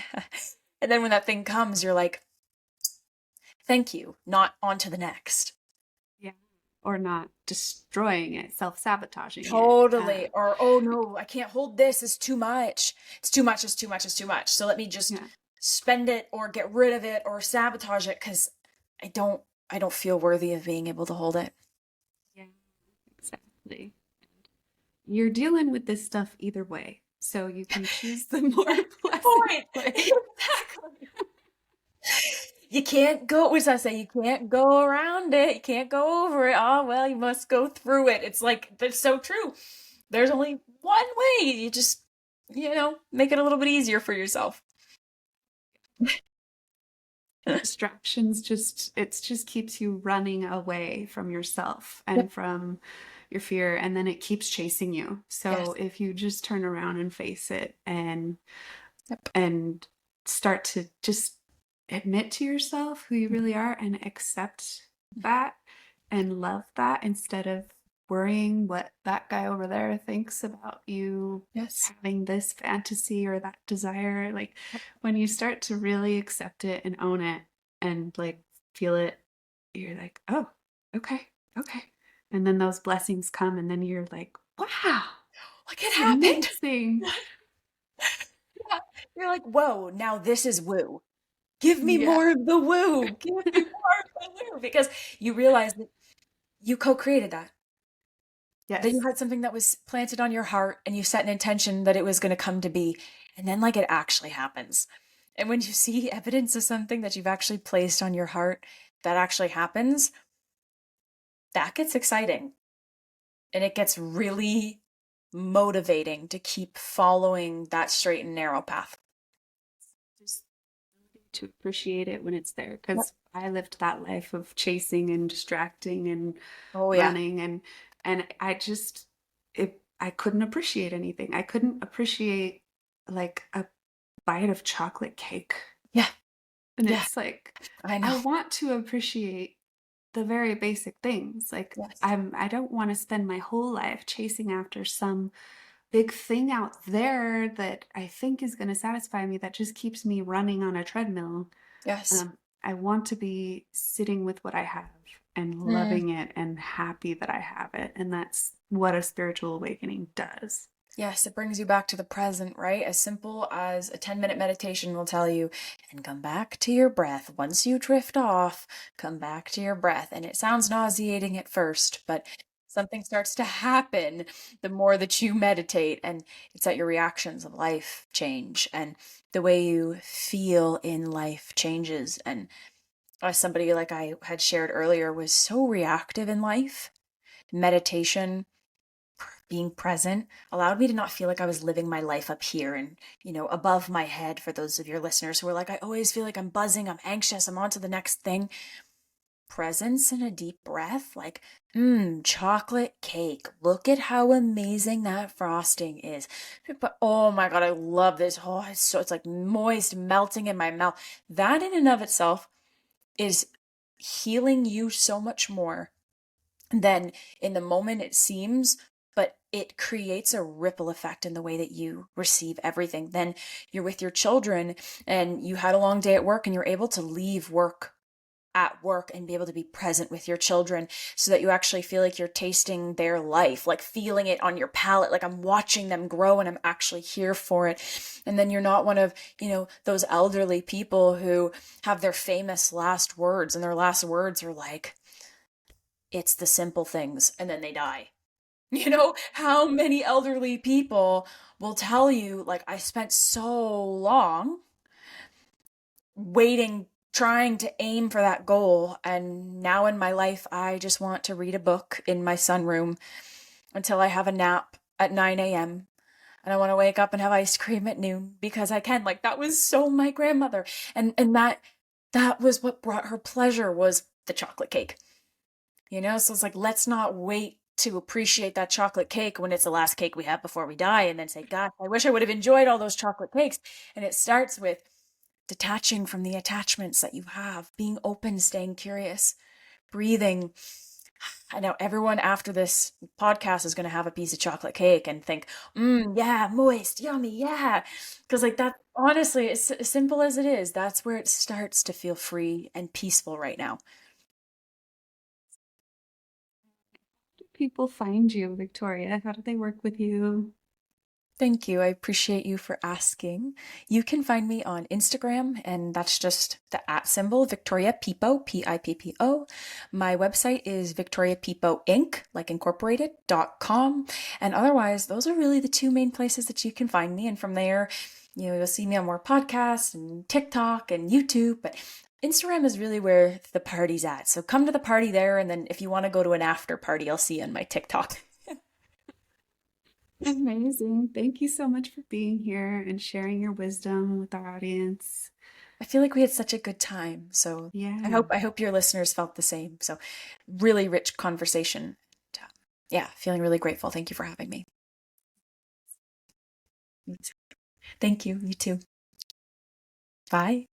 And then when that thing comes, you're like, thank you, not on to the next. Yeah. Or not destroying it, self-sabotaging it. Totally. Or, oh no, I can't hold this. It's too much. It's too much. It's too much. It's too much. So let me just Yeah. spend it or get rid of it or sabotage it because I don't I don't feel worthy of being able to hold it. Yeah. Exactly. You're dealing with this stuff either way. So you can choose the more Good pleasant point. way. Exactly. You can't go, what does that say? You can't go around it. You can't go over it. Oh, well, you must go through it. It's like, that's so true. There's only one way. You just, make it a little bit easier for yourself. Distractions just keeps you running away from yourself Yep. and from your fear, and then it keeps chasing you. So Yes. if you just turn around and face it Yep. and start to just admit to yourself who you really are and accept that and love that instead of worrying what that guy over there thinks about you Yes. having this fantasy or that desire. Like when you start to really accept it and own it and like feel it, you're like, oh, okay, okay. And then those blessings come, and then you're like, wow, Like it it's happened. amazing. Yeah. You're like, whoa, now this is woo. Give me Yeah. more of the woo. Give me more of the woo. Because you realize that you co-created that. That you Yes. had something that was planted on your heart and you set an intention that it was going to come to be. And then, like, it actually happens. And when you see evidence of something that you've actually placed on your heart that actually happens, that gets exciting. And it gets really motivating to keep following that straight and narrow path. Just to appreciate it when it's there, Yep. because I lived that life of chasing and distracting and Oh, yeah. running, and I couldn't appreciate anything. I couldn't appreciate like a bite of chocolate cake. Yeah. And Yeah. it's like I know. I want to appreciate the very basic things. Like Yes. I don't want to spend my whole life chasing after some big thing out there that I think is going to satisfy me that just keeps me running on a treadmill. Yes. I want to be sitting with what I have and Mm. loving it and happy that I have it. And that's what a spiritual awakening does. Yes, it brings you back to the present, right? As simple as a 10-minute meditation will tell you, and come back to your breath. Once you drift off, come back to your breath. And it sounds nauseating at first, but something starts to happen the more that you meditate. And it's that your reactions of life change and the way you feel in life changes. And as somebody like I had shared earlier was so reactive in life, meditation, being present allowed me to not feel like I was living my life up here and, above my head. For those of your listeners who are like, I always feel like I'm buzzing, I'm anxious, I'm on to the next thing. presence and a deep breath, like, chocolate cake. Look at how amazing that frosting is. But oh my God, I love this. Oh, it's like moist, melting in my mouth. That in and of itself is healing you so much more than in the moment it seems, but it creates a ripple effect in the way that you receive everything. Then you're with your children and you had a long day at work and you're able to leave work at work and be able to be present with your children so that you actually feel like you're tasting their life, like feeling it on your palate, like I'm watching them grow and I'm actually here for it. And then you're not one of, those elderly people who have their famous last words and their last words are like, it's the simple things, and then they die. How many elderly people will tell you, like, I spent so long waiting, trying to aim for that goal. And now in my life, I just want to read a book in my sunroom until I have a nap at 9 a.m. And I want to wake up and have ice cream at noon because I can. Like that was so my grandmother. And that was what brought her pleasure was the chocolate cake. So it's like, let's not wait to appreciate that chocolate cake when it's the last cake we have before we die and then say, gosh, I wish I would have enjoyed all those chocolate cakes. And it starts with detaching from the attachments that you have, being open, staying curious, breathing. I know everyone after this podcast is going to have a piece of chocolate cake and think, yeah, moist, yummy, yeah. Because, like, that, honestly, it's as simple as it is. That's where it starts to feel free and peaceful right now. Do people find you, Victoria? How do they work with you? Thank you. I appreciate you for asking. You can find me on Instagram, and that's just the at symbol, Victoria Pippo, Pippo. My website is Victoria Pippo Inc., like incorporated.com. And otherwise, those are really the two main places that you can find me. And from there, you'll see me on more podcasts and TikTok and YouTube. But Instagram is really where the party's at. So come to the party there. And then if you want to go to an after party, I'll see you on my TikTok. Amazing. Thank you so much for being here and sharing your wisdom with our audience. I feel like we had such a good time. So I Yeah. hope I hope your listeners felt the same. So really rich conversation. Yeah, feeling really grateful. Thank you for having me. Thank you. You too. Bye.